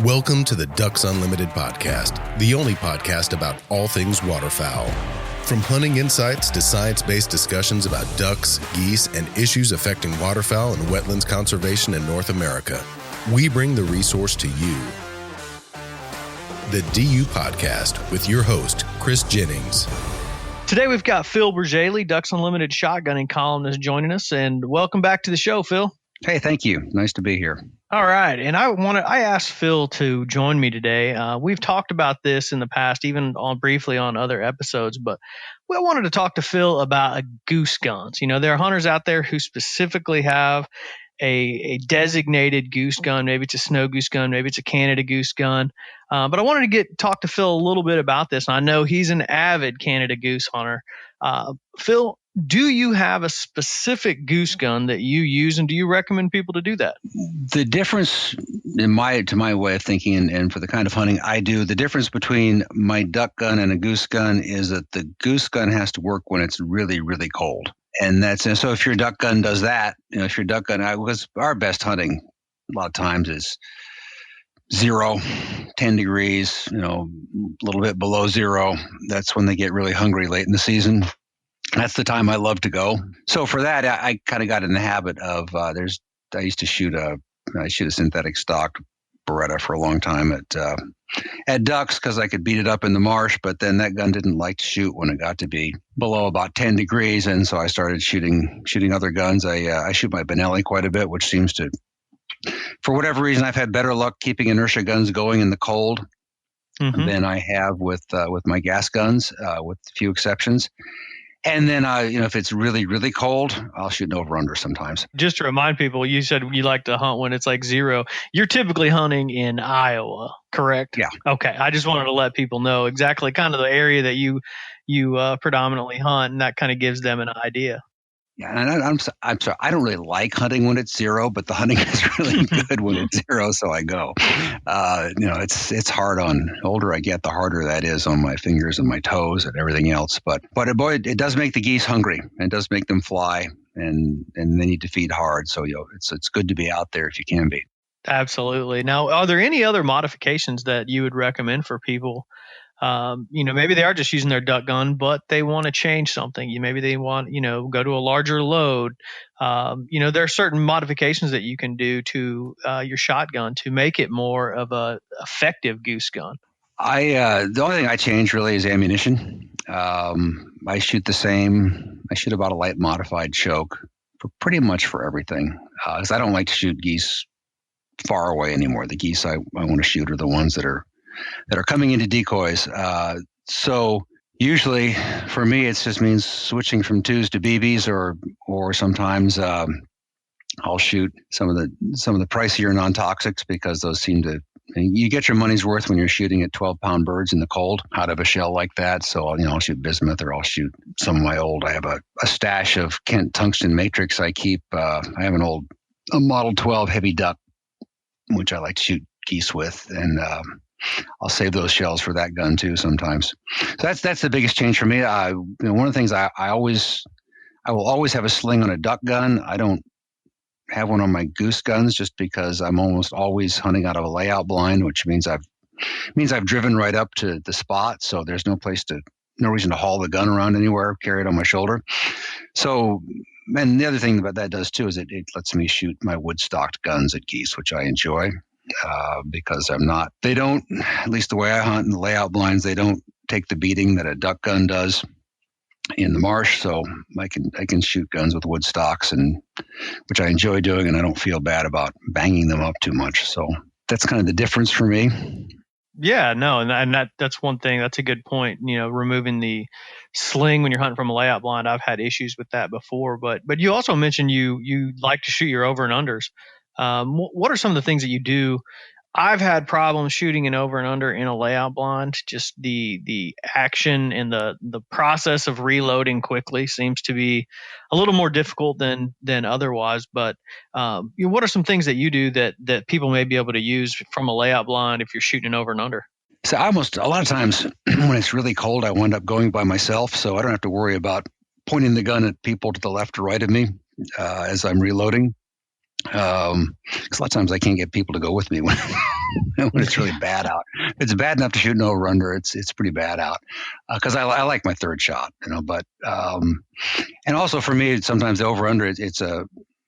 Welcome to the Ducks Unlimited podcast, the only podcast about all things waterfowl. From hunting insights to science-based discussions about ducks, geese, and issues affecting waterfowl and wetlands conservation in North America, we bring the resource to you. The DU Podcast with your host, Chris Jennings. Today we've got Phil Bergeli, Ducks Unlimited shotgunning columnist, joining us, and welcome back to the show, Phil. Hey, thank you. Nice to be here. All right, and I asked Phil to join me today. We've talked about this in the past, even briefly on other episodes, but we wanted to talk to Phil about goose guns. You know, there are hunters out there who specifically have a designated goose gun. Maybe it's a snow goose gun, maybe it's a Canada goose gun. But I wanted to talk to Phil a little bit about this. I know he's an avid Canada goose hunter. Phil, do you have a specific goose gun that you use, and do you recommend people to do that? The difference to my way of thinking and for the kind of hunting I do, the difference between my duck gun and a goose gun is that the goose gun has to work when it's really, really cold. And so if your duck gun does that, if your duck gun, because our best hunting a lot of times is 0, 10 degrees, a little bit below 0. That's when they get really hungry late in the season. That's the time I love to go. So for that, I kind of got in the habit of, I used to shoot a synthetic stock Beretta for a long time at ducks because I could beat it up in the marsh, but then that gun didn't like to shoot when it got to be below about 10 degrees. And so I started shooting other guns. I shoot my Benelli quite a bit, which seems to, for whatever reason, I've had better luck keeping inertia guns going in the cold than I have with my gas guns, with a few exceptions. And then, if it's really, really cold, I'll shoot an over-under sometimes. Just to remind people, you said you like to hunt when it's like 0. You're typically hunting in Iowa, correct? Yeah. Okay. I just wanted to let people know exactly kind of the area that you predominantly hunt, and that kind of gives them an idea. Yeah, and I'm sorry. I don't really like hunting when it's 0, but the hunting is really good when it's 0, so I go. It's hard on. The older I get, the harder that is on my fingers and my toes and everything else. But boy, it does make the geese hungry. It does make them fly, and they need to feed hard. So it's good to be out there if you can be. Absolutely. Now, are there any other modifications that you would recommend for people? Maybe they are just using their duck gun, but they want to change something. Maybe they want, go to a larger load. There are certain modifications that you can do to your shotgun to make it more of a effective goose gun. The only thing I change really is ammunition. I shoot the same. I shoot about a light modified choke pretty much for everything, because I don't like to shoot geese far away anymore. The geese I want to shoot are the ones that are coming into decoys. So usually for me, it just means switching from 2s to BBs, or sometimes I'll shoot some of the pricier non-toxics, because those seem to, you get your money's worth when you're shooting at 12-pound birds in the cold out of a shell like that. So I'll shoot bismuth, or I'll shoot some of my old. I have a stash of Kent tungsten matrix I keep. I have a Model 12 heavy duck, which I like to shoot geese with, and I'll save those shells for that gun too sometimes. So that's the biggest change for me. One of the things I will always have a sling on a duck gun. I don't have one on my goose guns, just because I'm almost always hunting out of a layout blind, which means I've driven right up to the spot. So there's no reason to haul the gun around anywhere, carry it on my shoulder. So, and the other thing that that does too is it lets me shoot my wood stocked guns at geese, which I enjoy. Because they don't, at least the way I hunt in the layout blinds, they don't take the beating that a duck gun does in the marsh. So I can shoot guns with wood stocks, and which I enjoy doing, and I don't feel bad about banging them up too much. So that's kind of the difference for me. Yeah, no, and that's one thing. That's a good point. Removing the sling when you're hunting from a layout blind. I've had issues with that before, but you also mentioned you like to shoot your over and unders. What are some of the things that you do? I've had problems shooting an over and under in a layout blind. Just the action and the process of reloading quickly seems to be a little more difficult than otherwise. But what are some things that you do that people may be able to use from a layout blind if you're shooting an over and under? So a lot of times when it's really cold, I wind up going by myself, so I don't have to worry about pointing the gun at people to the left or right of me as I'm reloading. Because a lot of times I can't get people to go with me when when it's really bad out. If it's bad enough to shoot an over under, it's pretty bad out. Because I like my third shot, but and also for me, sometimes the over under,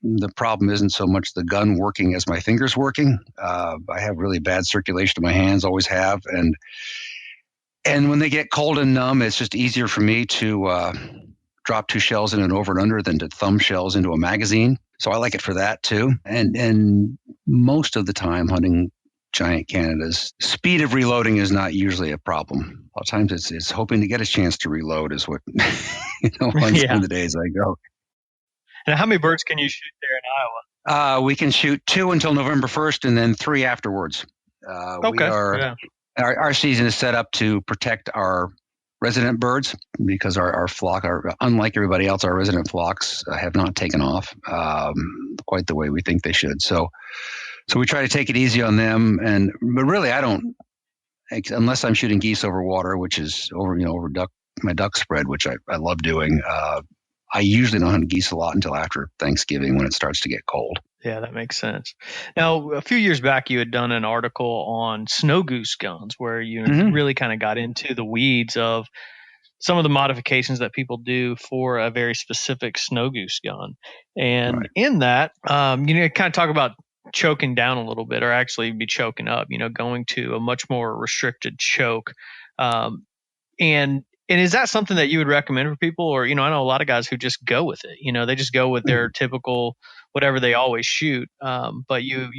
the problem isn't so much the gun working as my fingers working. I have really bad circulation to my hands, always have, and when they get cold and numb, it's just easier for me to drop 2 shells in an over and under than to thumb shells into a magazine. So I like it for that too. And most of the time hunting giant Canadas, speed of reloading is not usually a problem. A lot of times it's hoping to get a chance to reload is what, on some of the days I go. And how many birds can you shoot there in Iowa? We can shoot 2 until November 1st and then 3 afterwards. Our season is set up to protect our resident birds because our flock unlike everybody else, our resident flocks have not taken off quite the way we think they should. So we try to take it easy on them. But really, I don't, unless I'm shooting geese over water, which is over my duck spread, which I love doing. I usually don't hunt geese a lot until after Thanksgiving when it starts to get cold. Yeah, that makes sense. Now, a few years back, you had done an article on snow goose guns where you really kind of got into the weeds of some of the modifications that people do for a very specific snow goose gun. And in that, kind of talk about choking down a little bit, or actually be choking up, going to a much more restricted choke. And is that something that you would recommend for people? Or, I know a lot of guys who just go with it. They just go with their typical whatever they always shoot. But you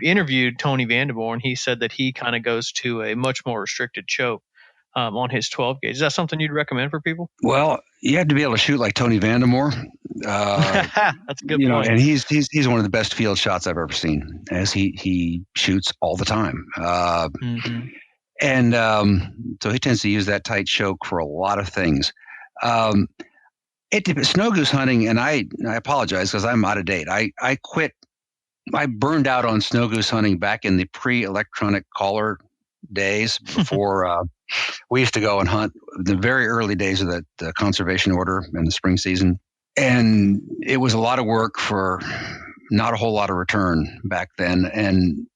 interviewed Tony Vanderboer, and he said that he kind of goes to a much more restricted choke on his 12 gauge. Is that something you'd recommend for people? Well, you have to be able to shoot like Tony Vanderboer. That's a good point. And he's one of the best field shots I've ever seen, as he shoots all the time. And so he tends to use that tight choke for a lot of things. Snow goose hunting, and I apologize because I'm out of date. I quit. I burned out on snow goose hunting back in the pre-electronic collar days before we used to go and hunt the very early days of the conservation order in the spring season. And it was a lot of work for not a whole lot of return back then. And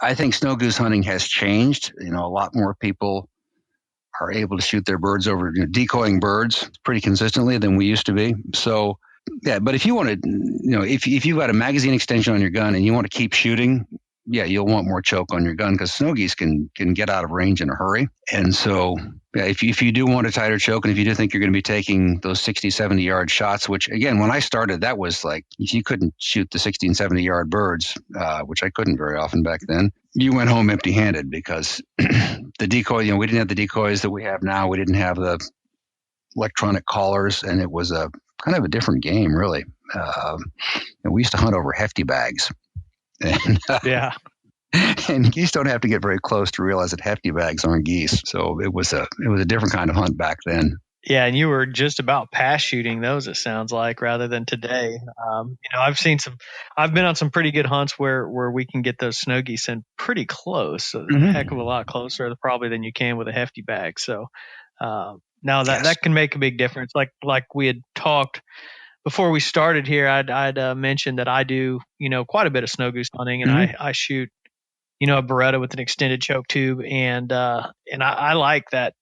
I think snow goose hunting has changed. A lot more people are able to shoot their birds over, decoying birds pretty consistently than we used to be. So, yeah, but if you want to, if you've got a magazine extension on your gun and you want to keep shooting, yeah, you'll want more choke on your gun because snow geese can get out of range in a hurry. And so, yeah, if you do want a tighter choke, and if you do think you're going to be taking those 60, 70-yard shots, which, again, when I started, that was like, if you couldn't shoot the 60 and 70-yard birds, which I couldn't very often back then, you went home empty-handed because the decoy, we didn't have the decoys that we have now. We didn't have the electronic collars, and it was a kind of a different game, really. We used to hunt over hefty bags. And, yeah. And geese don't have to get very close to realize that hefty bags aren't geese. So it was a different kind of hunt back then. Yeah, and you were just about pass shooting those, it sounds like, rather than today. I've been on some pretty good hunts where we can get those snow geese in pretty close, so a heck of a lot closer probably than you can with a hefty bag. So now that can make a big difference. Like we had talked before we started here, I'd mentioned that I do, quite a bit of snow goose hunting, and I shoot, a Beretta with an extended choke tube, and I like that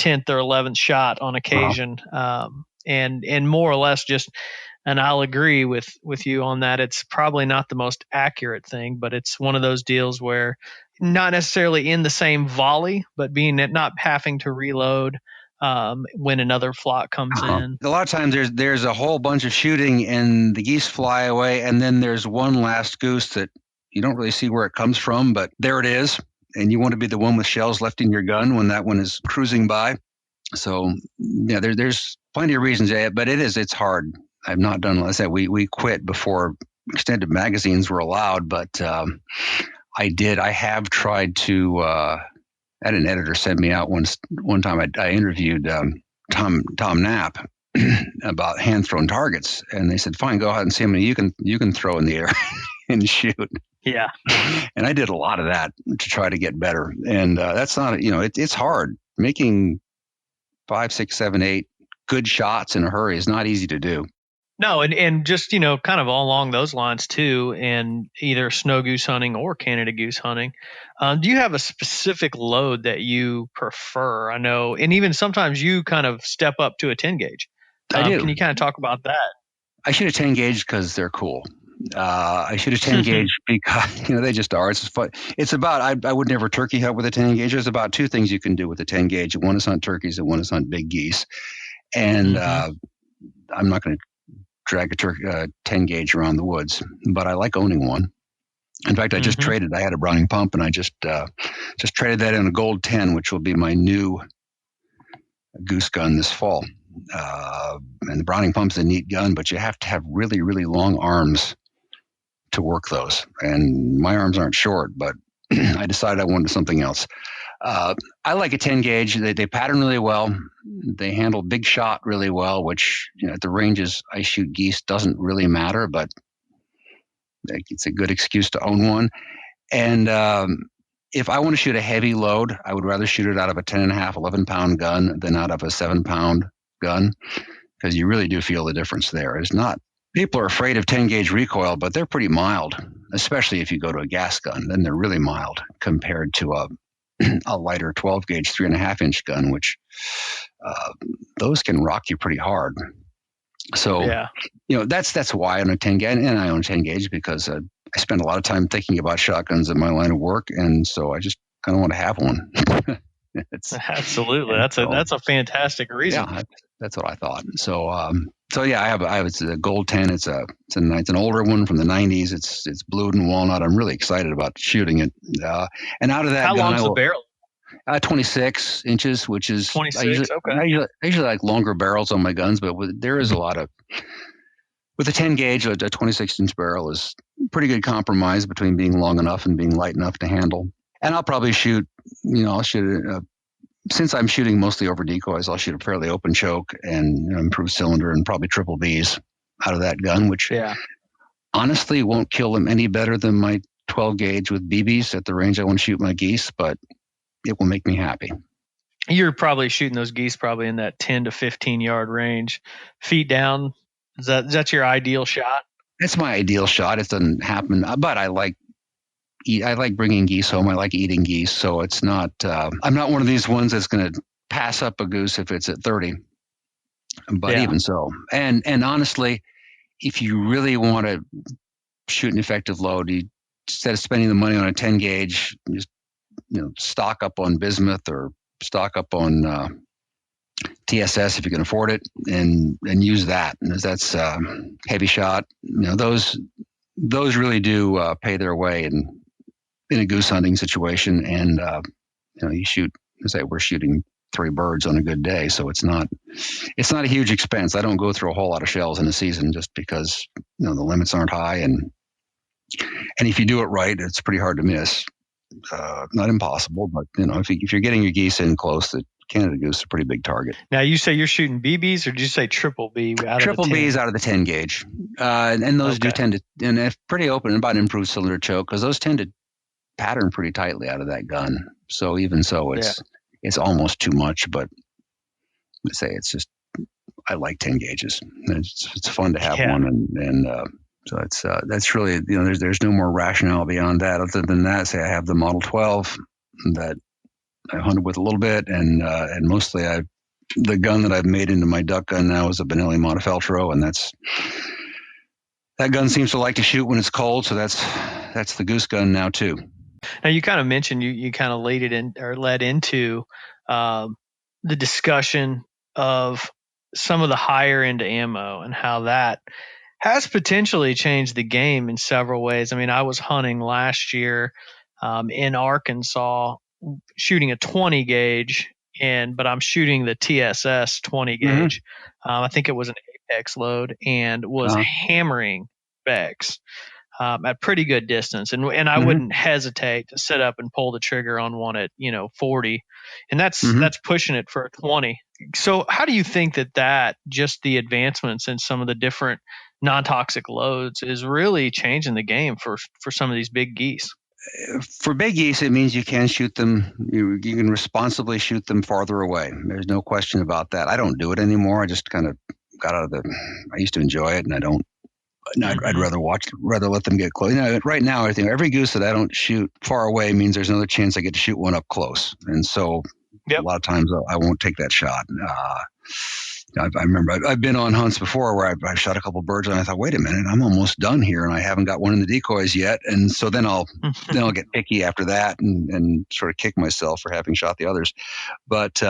10th or 11th shot on occasion, and more or less just, and I'll agree with you on that. It's probably not the most accurate thing, but it's one of those deals where not necessarily in the same volley, but not having to reload when another flock comes in. A lot of times there's a whole bunch of shooting and the geese fly away, and then there's one last goose that you don't really see where it comes from, but there it is. And you want to be the one with shells left in your gun when that one is cruising by. So yeah, there's plenty of reasons, but it's hard. I've not done, like I said, we quit before extended magazines were allowed, but I have tried to, I had an editor send me out one time. I interviewed Tom Knapp about hand-thrown targets, and they said, fine, go ahead and see how many you can throw in the air and shoot. Yeah. And I did a lot of that to try to get better. And that's not, it's hard. Making 5, 6, 7, 8 good shots in a hurry is not easy to do. No, and just, kind of along those lines too, and either snow goose hunting or Canada goose hunting, do you have a specific load that you prefer? I know, and even sometimes you kind of step up to a 10 gauge. I do. Can you kind of talk about that? I shoot a 10 gauge because they're cool. I shoot a 10 gauge because they just are. It's fun. It's about I would never turkey hunt with a 10 gauge. There's about two things you can do with a 10 gauge. One is hunt turkeys, and one is hunt big geese. And I'm not going to drag a 10 gauge around the woods, but I like owning one. In fact, I just traded. I had a Browning pump, and I just traded that in a Gold 10, which will be my new goose gun this fall. And the Browning pump's a neat gun, but you have to have really, really long arms to work those. And my arms aren't short, but I decided I wanted something else. I like a 10 gauge. They pattern really well. They handle big shot really well, which at the ranges I shoot geese doesn't really matter, but it's a good excuse to own one. And if I want to shoot a heavy load, I would rather shoot it out of a 10.5, 11-pound gun than out of a 7-pound gun, because you really do feel the difference there. It's not, people are afraid of 10 gauge recoil, but they're pretty mild, especially if you go to a gas gun. Then they're really mild compared to a lighter 12 gauge 3.5-inch gun, which those can rock you pretty hard. So, that's why I own a 10 gauge, and I own a 10 gauge because I spend a lot of time thinking about shotguns in my line of work, and so I just kind of want to have one. Absolutely, that's a fantastic reason. Yeah, that's what I thought. So, I have a Gold 10. It's an older one from the 90s. It's blued and walnut. I'm really excited about shooting it. And out of that, how long's the barrel? 26 inches, which is 26. I usually like longer barrels on my guns, but there is a lot of, with a 10 gauge, a 26 inch barrel is a pretty good compromise between being long enough and being light enough to handle. And I'll probably shoot, I'll shoot since I'm shooting mostly over decoys, I'll shoot a fairly open choke and improved cylinder and probably triple Bs out of that gun, which honestly won't kill them any better than my 12 gauge with BBs at the range I want to shoot my geese, but it will make me happy. You're probably shooting those geese probably in that 10 to 15 yard range, feet down. Is that your ideal shot? That's my ideal shot. It doesn't happen, but I like bringing geese home. I like eating geese. So it's not, I'm not one of these ones that's going to pass up a goose if it's at 30, but even so. And honestly, if you really want to shoot an effective load, instead of spending the money on a 10 gauge, just, stock up on bismuth or stock up on, TSS if you can afford it, and use that. And that's heavy shot. Those really do pay their way in a goose hunting situation. And you shoot. We're shooting 3 birds on a good day, so it's not a huge expense. I don't go through a whole lot of shells in a season just because the limits aren't high, and if you do it right, it's pretty hard to miss. Not impossible, but if you're getting your geese in close, the Canada goose is a pretty big target. Now, you say you're shooting BBs, or did you say triple B? Triple Bs out of the 10 gauge, and those do tend to, and it's pretty open about improved cylinder choke, because those tend to pattern pretty tightly out of that gun. So even so, it's almost too much. But let's say it's just, I like 10 gauges. It's fun to have one, and so it's that's really, there's no more rationale beyond that. Other than that, say I have the Model 12 that I hunted with a little bit, and mostly the gun that I've made into my duck gun now is a Benelli Montefeltro, and that gun seems to like to shoot when it's cold, so that's the goose gun now too. Now, you kind of mentioned you kind of led into the discussion of some of the higher end ammo and how that has potentially changed the game in several ways. I mean, I was hunting last year in Arkansas, shooting a 20 gauge, but I'm shooting the TSS 20 gauge. I think it was an Apex load, and was hammering specs at pretty good distance. And I wouldn't hesitate to sit up and pull the trigger on one at 40, and that's pushing it for a 20. So how do you think that just the advancements in some of the different non-toxic loads is really changing the game for some of these big geese? For big geese, it means you can shoot them. You can responsibly shoot them farther away. There's no question about that. I don't do it anymore. I just kind of got out of I used to enjoy it, and I don't. I'd rather let them get close. Right now, I think every goose that I don't shoot far away means there's another chance I get to shoot one up close. And so a lot of times I won't take that shot. I remember I've been on hunts before where I shot a couple birds and I thought, wait a minute, I'm almost done here and I haven't got one in the decoys yet. And so then I'll get picky after that and sort of kick myself for having shot the others. But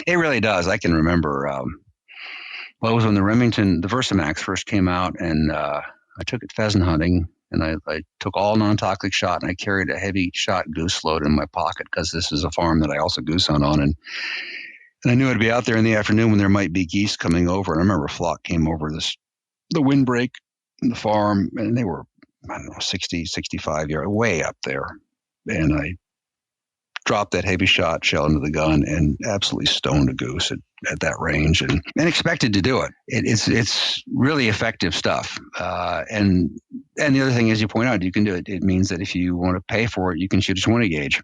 it really does. I can remember. Well, it was when the Versamax first came out, and I took it pheasant hunting, and I took all non-toxic shot, and I carried a heavy shot goose load in my pocket because this is a farm that I also goose hunt on, and I knew I'd be out there in the afternoon when there might be geese coming over. And I remember a flock came over the windbreak in the farm, and they were, I don't know, 60, 65 yards, way up there, and I dropped that heavy shot shell into the gun and absolutely stoned a goose at that range and expected to do it. It's really effective stuff. And the other thing, as you point out, you can do it. It means that if you want to pay for it, you can shoot a 20 gauge.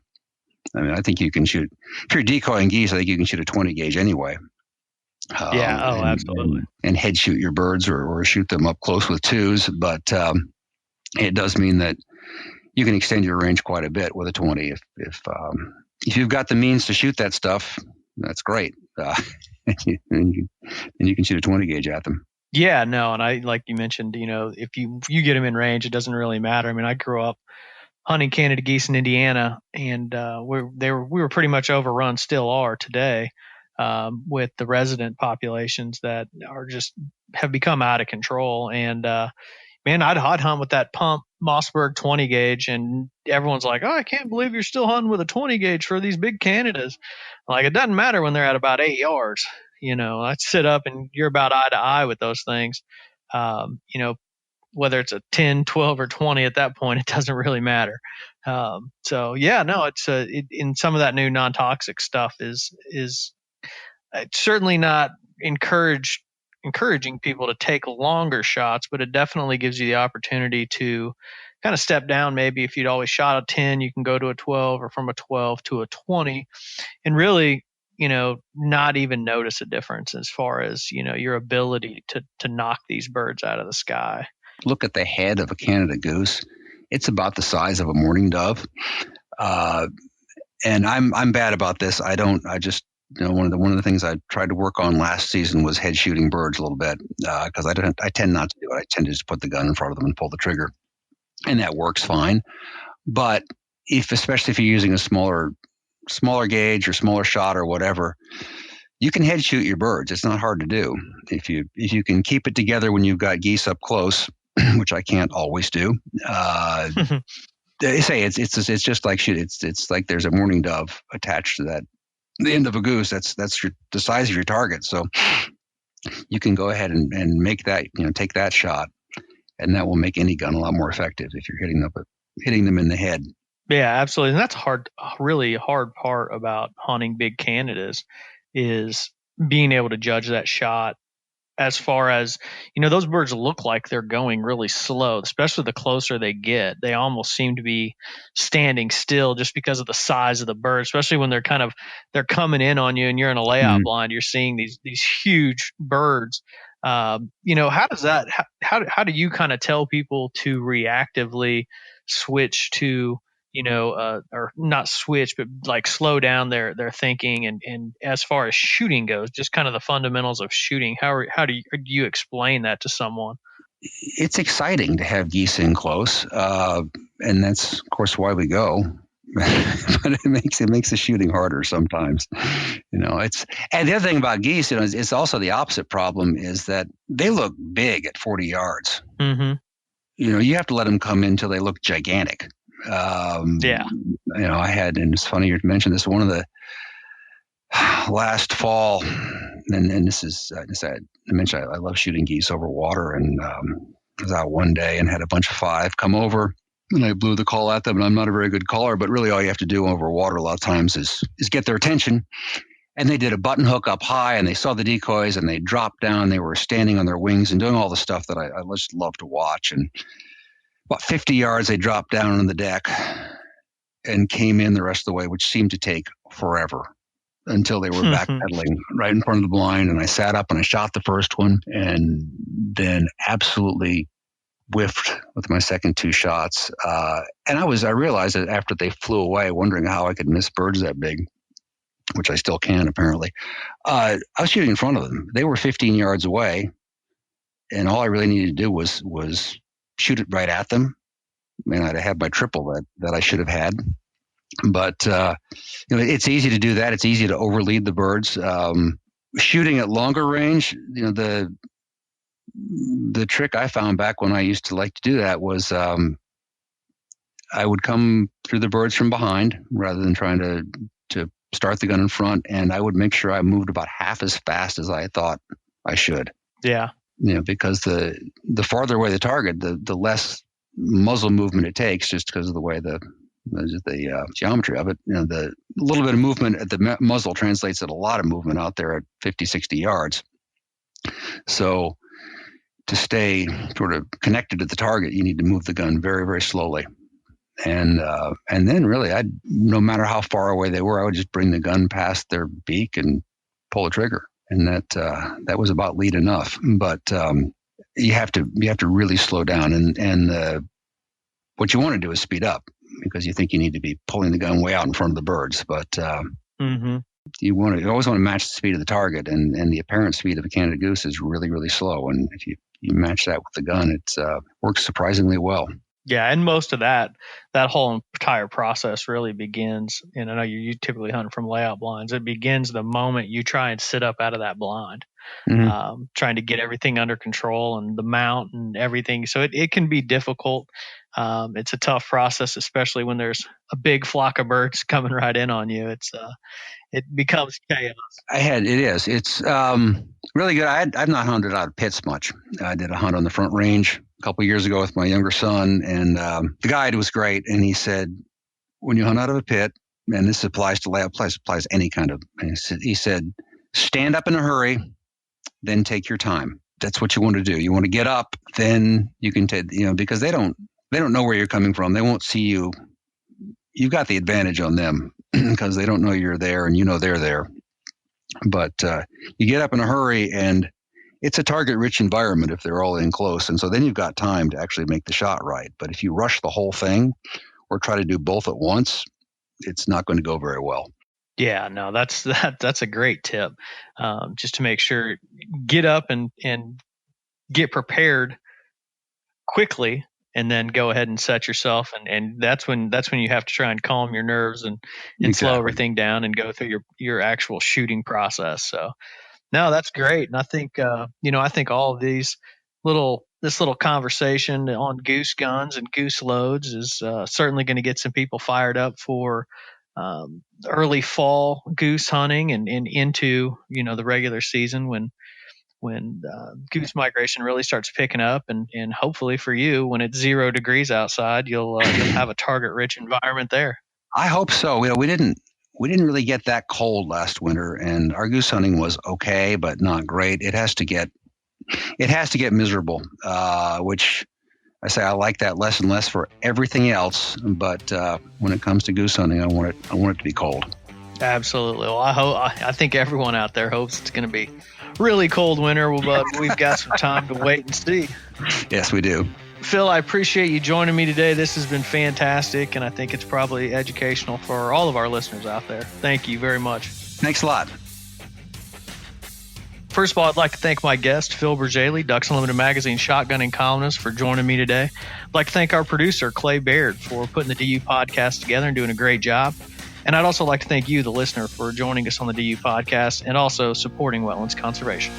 I mean, I think you can shoot, if you're decoying geese, I think you can shoot a 20 gauge anyway. Absolutely. And head shoot your birds or shoot them up close with twos. But it does mean that you can extend your range quite a bit with a 20 if you've got the means to shoot that stuff. That's great. And you can shoot a 20 gauge at them. Yeah, no, and I, like you mentioned, if you get them in range, it doesn't really matter. I mean, I grew up hunting Canada geese in Indiana, and we were pretty much overrun, still are today, with the resident populations that have become out of control. And man, I'd hunt with that pump Mossberg 20 gauge, and everyone's like, "Oh, I can't believe you're still hunting with a 20 gauge for these big Canadas." Like, it doesn't matter when they're at about 8 yards. I'd sit up and you're about eye to eye with those things. Whether it's a 10, 12, or 20 at that point, it doesn't really matter. So yeah, no, it's in some of that new non-toxic stuff is certainly not encouraging people to take longer shots, but it definitely gives you the opportunity to kind of step down. Maybe if you'd always shot a 10, you can go to a 12, or from a 12 to a 20, and really, not even notice a difference as far as, your ability to knock these birds out of the sky. Look at the head of a Canada goose. It's about the size of a mourning dove. And I'm bad about this. One of the things I tried to work on last season was head shooting birds a little bit, because I tend not to do it. I tend to just put the gun in front of them and pull the trigger, and that works fine. But especially if you're using a smaller gauge or smaller shot or whatever, you can head shoot your birds. It's not hard to do if you can keep it together when you've got geese up close, which I can't always do. They say it's just like shoot. It's like there's a mourning dove attached to the end of a goose. That's the size of your target. So you can go ahead and make that, take that shot, and that will make any gun a lot more effective if you're hitting them in the head. Yeah, absolutely. And that's really hard part about hunting big Canadas is being able to judge that shot. As far as, those birds look like they're going really slow, especially the closer they get. They almost seem to be standing still just because of the size of the bird, especially when they're coming in on you and you're in a layout blind. You're seeing these huge birds. How does that, how do you kind of tell people to reactively switch to, or not switch, but like slow down their thinking, and as far as shooting goes, just kind of the fundamentals of shooting. How do you explain that to someone? It's exciting to have geese in close, and that's of course why we go. But it makes the shooting harder sometimes. And the other thing about geese, it's also the opposite problem, is that they look big at 40 yards. Mm-hmm. You have to let them come in until they look gigantic. I had, and it's funny you mentioned this, one of the last fall, and this is, I mentioned I love shooting geese over water, and I was out one day and had a bunch of 5 come over, and I blew the call at them, and I'm not a very good caller, but really all you have to do over water a lot of times is get their attention. And they did a button hook up high, and they saw the decoys, and they dropped down. They were standing on their wings and doing all the stuff that I just love to watch. And about 50 yards, they dropped down on the deck and came in the rest of the way, which seemed to take forever. until they were backpedaling right in front of the blind. And I sat up and I shot the first one and then absolutely whiffed with my second two shots. And I realized that after they flew away, wondering how I could miss birds that big, which I still can apparently. I was shooting in front of them. They were 15 yards away, and all I really needed to do was shoot it right at them. Man, I'd have had my triple that I should have had. But it's easy to do that. It's easy to overlead the birds. Shooting at longer range, the trick I found back when I used to like to do that was I would come through the birds from behind rather than trying to start the gun in front, and I would make sure I moved about half as fast as I thought I should. Yeah. Because the farther away the target, the less muzzle movement it takes, just because of the way the geometry of it. The little bit of movement at the muzzle translates at a lot of movement out there at 50, 60 yards. So to stay sort of connected to the target, you need to move the gun very, very slowly. And then really, no matter how far away they were, I would just bring the gun past their beak and pull the trigger. And that was about lead enough. But you have to really slow down. And what you want to do is speed up, because you think you need to be pulling the gun way out in front of the birds. But you always want to match the speed of the target, and the apparent speed of a Canada goose is really, really slow. And if you match that with the gun, it works surprisingly well. Yeah, and most of that whole entire process really begins, and I know you typically hunt from layout blinds. It begins the moment you try and sit up out of that blind, trying to get everything under control and the mount and everything. So it can be difficult. It's a tough process, especially when there's a big flock of birds coming right in on you. It becomes chaos. It is. It's really good. I've not hunted out of pits much. I did a hunt on the Front Range a couple of years ago with my younger son, and the guide was great. And he said, when you hunt out of a pit, and this applies to layout, applies any kind of, and he said, stand up in a hurry, then take your time. That's what you want to do. You want to get up, then you can take, because they don't know where you're coming from. They won't see you. You've got the advantage on them because they don't know you're there and they're there. But you get up in a hurry, and it's a target-rich environment if they're all in close. And so then you've got time to actually make the shot right. But if you rush the whole thing or try to do both at once, it's not going to go very well. Yeah, no, that's a great tip. Just to make sure, get up and get prepared quickly, and then go ahead and set yourself. And that's when you have to try and calm your nerves and slow everything down and go through your actual shooting process. So no, that's great. And I think, I think all of this little conversation on goose guns and goose loads is certainly going to get some people fired up for early fall goose hunting and into, the regular season when goose migration really starts picking up, and hopefully for you, when it's 0 degrees outside, you'll have a target-rich environment there. I hope so. We didn't really get that cold last winter, and our goose hunting was okay, but not great. It has to get miserable, which I say I like that less and less for everything else. But when it comes to goose hunting, I want it to be cold. Absolutely. Well, I think everyone out there hopes it's going to be really cold winter, but we've got some time to wait and see. Yes, we do. Phil, I appreciate you joining me today. This has been fantastic, and I think it's probably educational for all of our listeners out there. Thank you very much. Thanks a lot. First of all, I'd like to thank my guest, Phil Bergeli, Ducks Unlimited Magazine shotgunning columnist, for joining me today. I'd like to thank our producer, Clay Baird, for putting the DU podcast together and doing a great job. And I'd also like to thank you, the listener, for joining us on the DU podcast and also supporting wetlands conservation.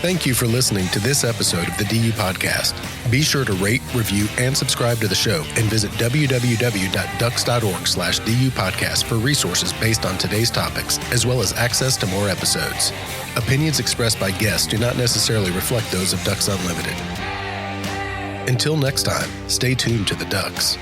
Thank you for listening to this episode of the DU Podcast. Be sure to rate, review, and subscribe to the show, and visit www.ducks.org/DU Podcast for resources based on today's topics, as well as access to more episodes. Opinions expressed by guests do not necessarily reflect those of Ducks Unlimited. Until next time, stay tuned to the Ducks.